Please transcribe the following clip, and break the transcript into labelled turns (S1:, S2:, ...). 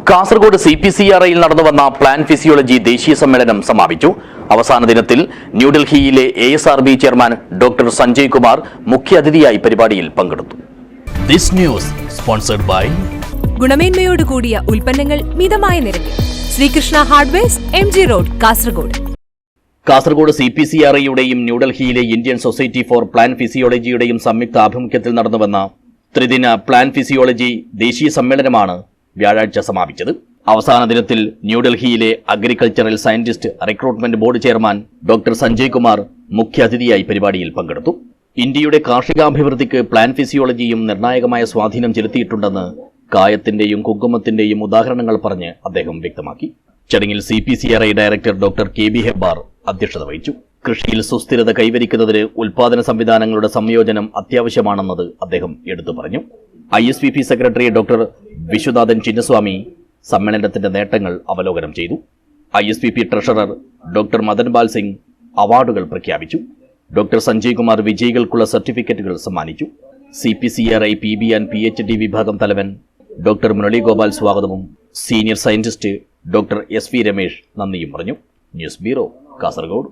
S1: കാസർഗോഡ് CPCRIയിൽ നടന്നുവന്ന plant physiology ദേശീയ സമ്മേളനം സമാപിച്ചു. അവസാന ദിനത്തിൽ ന്യൂഡൽഹിയിലെ ASRB chairman doctor Sanjay Kumar മുഖ്യാതിഥിയായി പരിപാടിയിൽ പങ്കെടുത്തു.
S2: ദിസ് ന്യൂസ് സ്പോൺസർഡ് ബൈ
S3: ഗുണമേന്മയോട് കൂടിയ ഉൽപ്പന്നങ്ങൾ മിതമായ നിരക്കിൽ Sreekrishna hardwares MG road Kasaragod.
S1: Kasaragod CPCRIയുടെയും ന്യൂഡൽഹിയിലെ ഇന്ത്യൻ സൊസൈറ്റി ഫോർ പ്ലാൻ ഫിസിയോളജിയുടെയും സംയുക്ത ആഭിമുഖ്യത്തിൽ നടന്നുവന്ന ത്രിദിന പ്ലാൻ ഫിസിയോളജി ദേശീയ സമ്മേളനമാണ് വ്യാഴാഴ്ച സമാപിച്ചത്. അവസാന ദിനത്തിൽ ന്യൂഡൽഹിയിലെ agricultural scientist recruitment board chairman doctor Sanjay Kumar മുഖ്യാതിഥിയായി പരിപാടിയിൽ പങ്കെടുത്തു. ഇന്ത്യയുടെ കാർഷികാഭിവൃദ്ധിക്ക് പ്ലാൻ ഫിസിയോളജിയും നിർണായകമായ സ്വാധീനം ചെലുത്തിയിട്ടുണ്ടെന്ന് കായത്തിന്റെയും കുങ്കുമത്തിന്റെയും ഉദാഹരണങ്ങൾ പറഞ്ഞ് അദ്ദേഹം വ്യക്തമാക്കി. ചടങ്ങിൽ CPCRI director doctor KB Hebbar അധ്യക്ഷത വഹിച്ചു. കൃഷിയിൽ സുസ്ഥിരത കൈവരിക്കുന്നതിന് ഉൽപാദന സംവിധാനങ്ങളുടെ സംയോജനം അത്യാവശ്യമാണെന്നത് അദ്ദേഹം എടുത്തു പറഞ്ഞു. ISVP secretary doctor Viswanathan Chinnaswamy സമ്മേളനത്തിന്റെ നേട്ടങ്ങൾ അവലോകനം ചെയ്തു. ISVP ട്രഷറർ ഡോക്ടർ മദൻപാൽ സിംഗ് അവാർഡുകൾ പ്രഖ്യാപിച്ചു. ഡോക്ടർ സഞ്ജയ് കുമാർ വിജയികൾക്കുള്ള സർട്ടിഫിക്കറ്റുകൾ സമ്മാനിച്ചു. CPCRI PB ആൻഡ് PhD വിഭാഗം തലവൻ ഡോക്ടർ മുരളി ഗോപാൽ സ്വാഗതവും senior scientist doctor SV Ramesh നന്ദിയും പറഞ്ഞു. News bureau, Kasaragod.